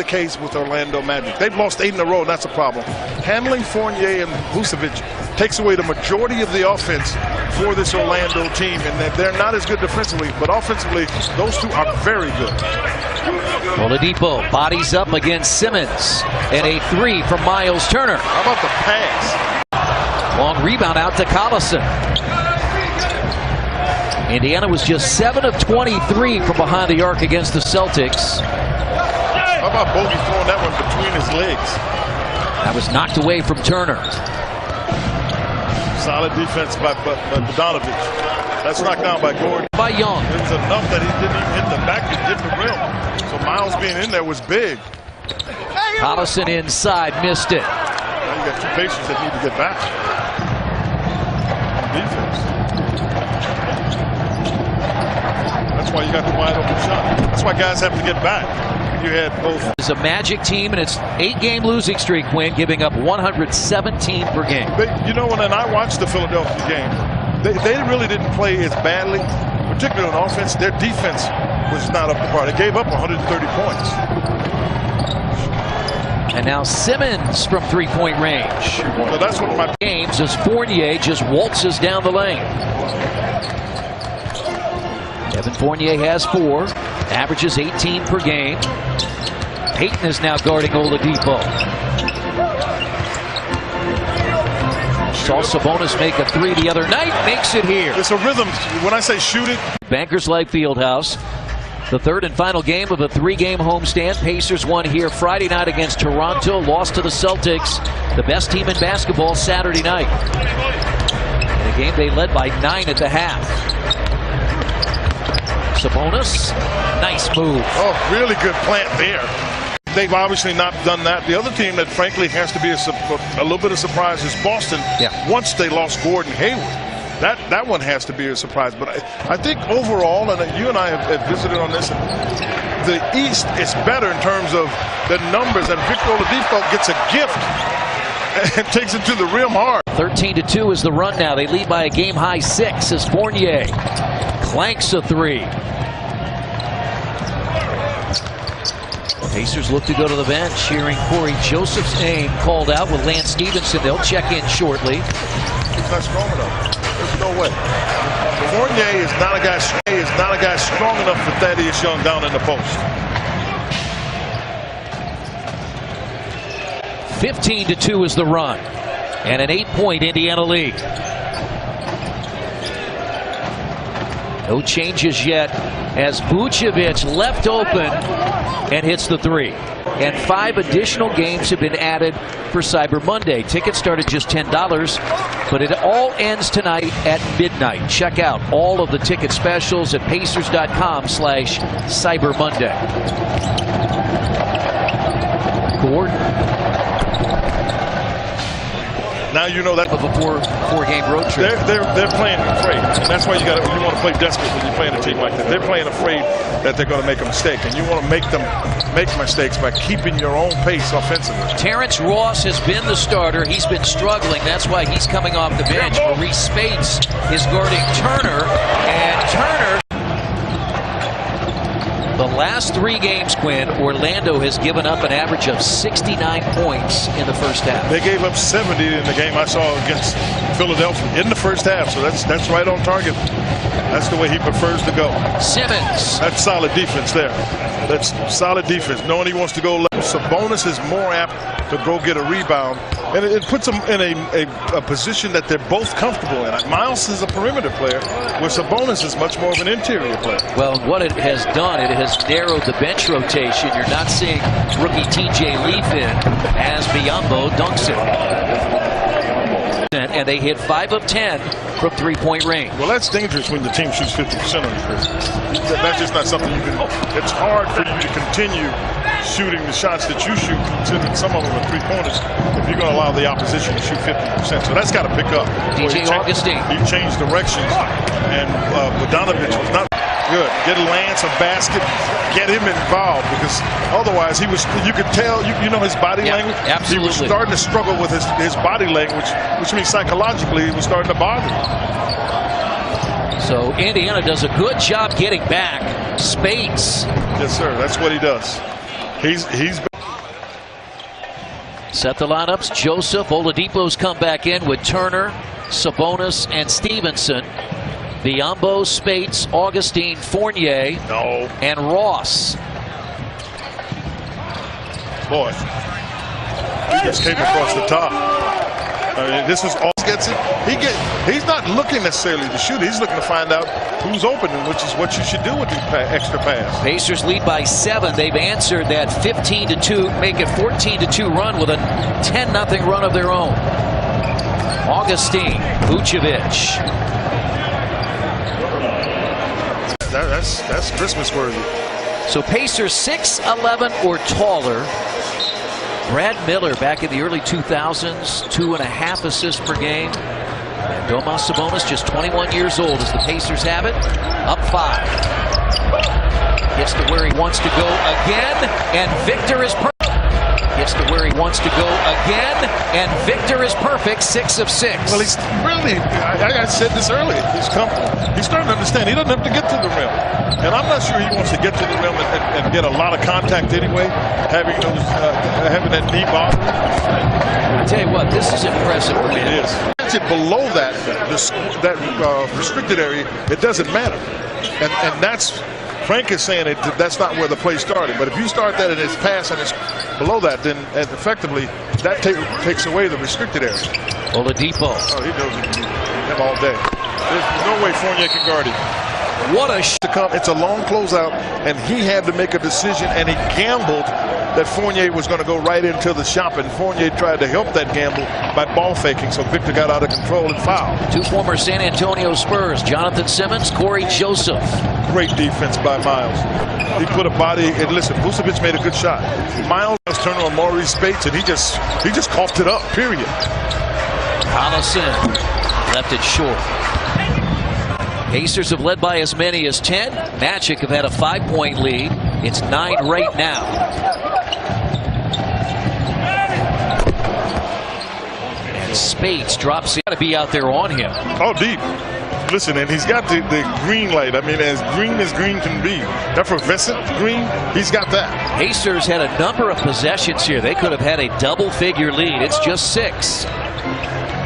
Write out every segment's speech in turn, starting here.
case with Orlando Magic. They've lost 8 in a row, and that's a problem. Handling Fournier and Vucevic takes away the majority of the offense for this Orlando team, and they're not as good defensively, but offensively, those two are very good. Oladipo bodies up against Simmons, and a 3 from Miles Turner. How about the pass? Long rebound out to Collison. Indiana was just 7 of 23 from behind the arc against the Celtics. How about Bogey throwing that one between his legs? That was knocked away from Turner. Solid defense by Bogdanovich. That's knocked down by Gordon. By Young. It was enough that he didn't even hit the back, he hit the rim. So Miles being in there was big. Collison inside, missed it. Now you got 2 Pacers that need to get back on defense. That's why you got the wide open shot. That's why guys have to get back. You had both. It's a Magic team, and it's 8-game losing streak win, giving up 117 per game. You know, when I watched the Philadelphia game, they really didn't play as badly, particularly on offense. Their defense was not up to par. They gave up 130 points. And now Simmons from 3-point range. So that's what my games as Fournier just waltzes down the lane. Evan Fournier has 4, averages 18 per game. Payton is now guarding Oladipo. Saw Sabonis make a 3 the other night, makes it here. It's a rhythm. When I say shoot it. Bankers Life Fieldhouse. The 3rd and final game of a 3-game homestand. Pacers won here Friday night against Toronto, lost to the Celtics, the best team in basketball, Saturday night. In a game they led by 9 at the half. Sabonis, nice move. Oh, really good plant there. They've obviously not done that. The other team that frankly has to be a little bit of surprise is Boston. Yeah. Once they lost Gordon Hayward. That one has to be a surprise. But I think overall, and you and I have visited on this, the East is better in terms of the numbers. And Victor Oladipo gets a gift and takes it to the rim hard. 13-2 is the run now. They lead by a game-high 6 as Fournier clanks a 3. Pacers look to go to the bench, hearing Corey Joseph's name called out with Lance Stevenson. They'll check in shortly. He's not strong enough. There's no way. Fournier is not a guy strong enough for Thaddeus Young down in the post. 15-2 is the run, and an 8-point Indiana lead. No changes yet as Vucevic left open and hits the 3. And 5 additional games have been added for Cyber Monday. Tickets start at just $10, but it all ends tonight at midnight. Check out all of the ticket specials at Pacers.com/Cyber Monday. Gordon. Now you know that of a four-game road trip. They're playing afraid. And that's why you want to play desperate when you're playing a team like that. They're playing afraid that they're going to make a mistake, and you want to make them make mistakes by keeping your own pace offensively. Terrence Ross has been the starter. He's been struggling. That's why he's coming off the bench. Maurice Spates is guarding Turner, and Turner. The last 3 games, Quinn, Orlando has given up an average of 69 points in the first half. They gave up 70 in the game I saw against Philadelphia in the first half, so that's right on target. That's the way he prefers to go. Simmons. That's solid defense there. That's solid defense. Knowing he wants to go left. Sabonis is more apt to go get a rebound, and it puts them in a position that they're both comfortable in. Miles is a perimeter player, where Sabonis is much more of an interior player. Well, what it has done, it has narrowed the bench rotation. You're not seeing rookie TJ Leaf in as Biyombo dunks it. And they hit 5 of 10 from 3-point range. Well, that's dangerous when the team shoots 50% on you, Chris. That's just not something you can. It's hard for you to continue shooting the shots that you shoot, considering some of them are 3-pointers, if you're going to allow the opposition to shoot 50%. So that's got to pick up. DJ Augustine. He changed directions, and Bogdanovich was not good. Get Lance a basket, get him involved, because otherwise he was. You could tell. You know his body language. Absolutely. He was starting to struggle with his body language, which means psychologically he was starting to bother him. So Indiana does a good job getting back. Spates. Yes, sir. That's what he does. He's Set the lineups. Joseph. Oladipo's come back in with Turner, Sabonis, and Stevenson. Biyombo, Spates, Augustine, Fournier, and Ross. Boy, he just came across the top. I mean, this is all gets it. He's not looking necessarily to shoot. He's looking to find out who's open, which is what you should do with the extra pass. Pacers lead by 7. They've answered that 15-2, make it 14-2 run with a 10-0 run of their own. Augustine, Vucevic. That's Christmas worthy. So Pacers 6'11" or taller. Brad Miller back in the early 2000s, 2.5 assists per game. And Domas Sabonis just 21 years old as the Pacers have it. Up 5. Gets to where he wants to go again, and Victor is perfect. Gets to where he wants to go again, and Victor is perfect. 6 of 6. Well, he's really, I said this earlier, he's starting to understand he doesn't have to get to the rim. And I'm not sure he wants to get to the rim and get a lot of contact anyway, having that knee bottom. I tell you what, this is impressive. It is. Below that restricted area, it doesn't matter. And that's, Frank is saying that's not where the play started. But if you start that and it's pass and it's below that, then effectively that takes away the restricted area. Oladipo. Oh, he knows him all day. There's no way Fournier can guard him. What a to come. It's a long closeout, and he had to make a decision, and he gambled that Fournier was going to go right into the shop, and Fournier tried to help that gamble by ball faking, so Victor got out of control and fouled. 2 former San Antonio Spurs, Jonathan Simmons, Corey Joseph. Great defense by Miles. He put a body, and listen, Vucevic made a good shot. Miles turned on Maurice Spates, and he just coughed it up, period. Collison left it short. Pacers have led by as many as 10. Magic have had a 5-point lead. It's 9 right now. And Spates drops. Got to be out there on him. Oh, deep. Listen, and he's got the green light. I mean, as green can be. That fluorescent green, he's got that. Pacers had a number of possessions here. They could have had a double-figure lead. It's just 6.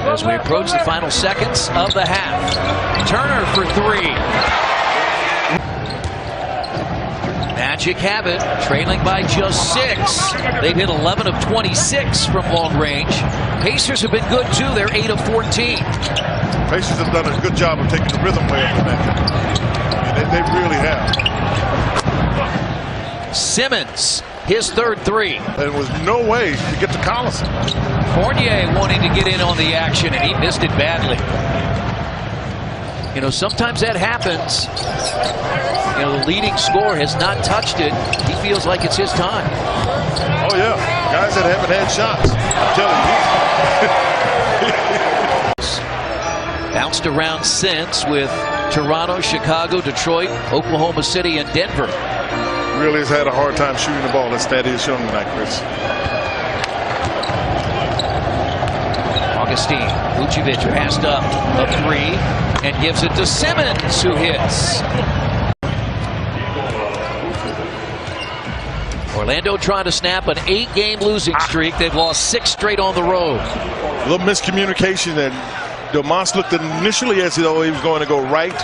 As we approach the final seconds of the half. Turner for 3. Magic have it, trailing by just 6. They've hit 11 of 26 from long range. Pacers have been good too. They're 8 of 14. Pacers have done a good job of taking the rhythm away from that. I mean, they really have. Simmons, his third 3. There was no way to get to Collison. Fournier wanting to get in on the action, and he missed it badly. You know, sometimes that happens. You know, the leading scorer has not touched it. He feels like it's his time. Oh, yeah. Guys that haven't had shots. I'm telling you. Bounced around since with Toronto, Chicago, Detroit, Oklahoma City, and Denver. Really has had a hard time shooting the ball. That's Thaddeus Young tonight, Chris. Augustine, Vucevic passed up a 3 and gives it to Simmons, who hits. Orlando trying to snap an 8-game losing streak. They've lost 6 straight on the road. A little miscommunication, and Domas looked initially as though he was going to go right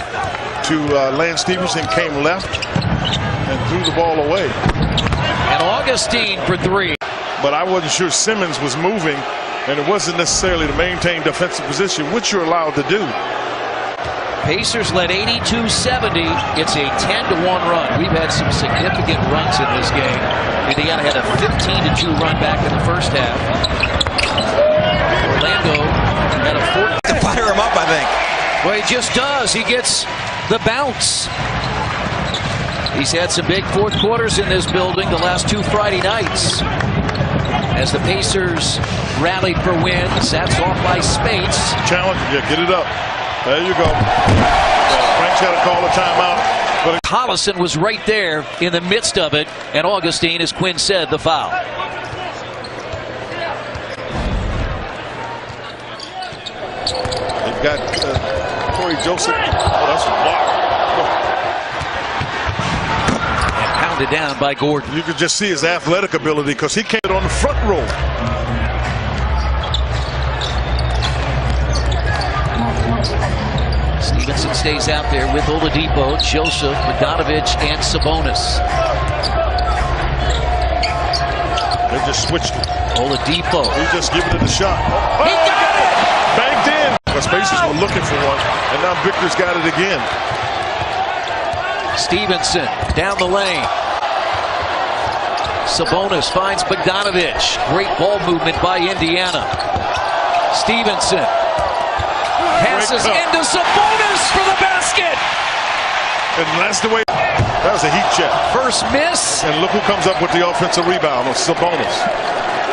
to Lance Stephenson, came left and threw the ball away. And Augustine for 3. But I wasn't sure Simmons was moving, and it wasn't necessarily to maintain defensive position, which you're allowed to do. Pacers led 82-70. It's a 10-1 run. We've had some significant runs in this game. Indiana had a 15-2 run back in the first half. Orlando had a 4. To fire him up, I think. Well, he just does. He gets the bounce. He's had some big fourth quarters in this building the last 2 Friday nights. As the Pacers rallied for wins, that's off by Spates. Challenge, yeah, get it up. There you go. Frank's got to call a timeout. But Collison was right there in the midst of it, and Augustine, as Quinn said, the foul. They've got Corey Joseph. Oh, that's a block. And pounded down by Gordon. You could just see his athletic ability because he came on the front row. stays out there with Oladipo, Joseph, Bogdanovic, and Sabonis. They just switched it. Oladipo. He's just giving it a shot. Oh, He got it! Banked in. The Spacers were looking for one, and now Victor's got it again. Stevenson down the lane. Sabonis finds Bogdanovic. Great ball movement by Indiana. Stevenson passes into Sabonis for the basket. And that's the way. That was a heat check. First miss. And look who comes up with the offensive rebound on Sabonis.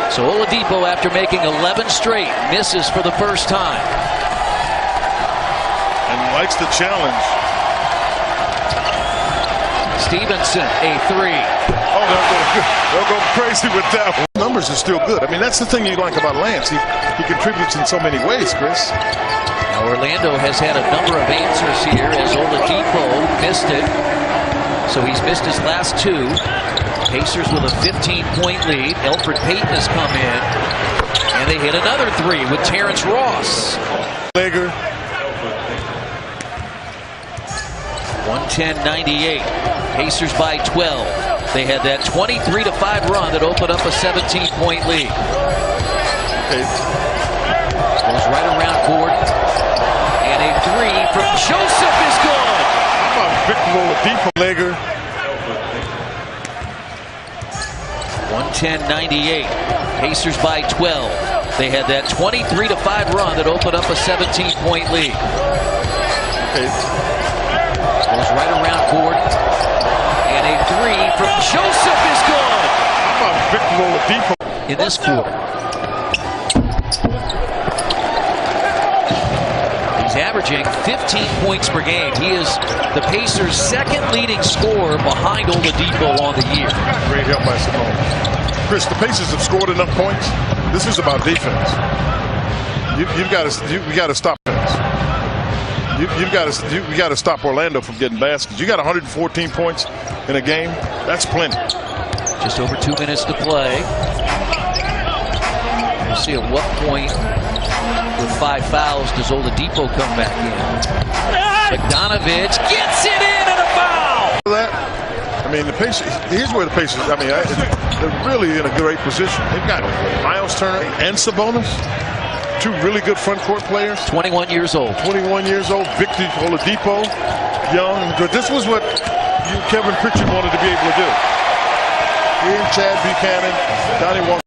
So Oladipo, after making 11 straight, misses for the first time. And likes the challenge. Stevenson, a three. Oh, they'll go crazy with that one. Numbers are still good. I mean, that's the thing you like about Lance. He contributes in so many ways, Chris. Now Orlando has had a number of answers here as Oladipo missed it. So he's missed his last two. Pacers with a 15-point lead. Elfrid Payton has come in. And they hit another three with Terrence Ross. 110-98. Pacers by 12. They had that 23-5 run that opened up a 17-point lead. Goes right around Gordon. And a three from Joseph is good. How about Victor Oladipo? 110-98. Pacers by 12. They had that 23-5 run that opened up a 17-point lead. Goes right around Gordon. And a three from Joseph is good. How about Victor Oladipo? In this quarter. He's averaging 15 points per game. He is the Pacers' second leading scorer behind Oladipo on the year. Great help by Sabonis. Chris, the Pacers have scored enough points. This is about defense. You've got to stop defense. You got to stop Orlando from getting baskets. You got 114 points in a game. That's plenty. Just over 2 minutes to play. We'll see at what point, with 5 fouls, does Oladipo come back in. Bogdanovic gets it in and a foul. I mean, the Pacers. Here's where the Pacers. I mean, they're really in a great position. They've got Miles Turner and Sabonis. Two really good front court players. 21 years old. 21 years old. Victor Oladipo, young. This was what Kevin Pritchard wanted to be able to do. He and Chad Buchanan, Donnie Walker.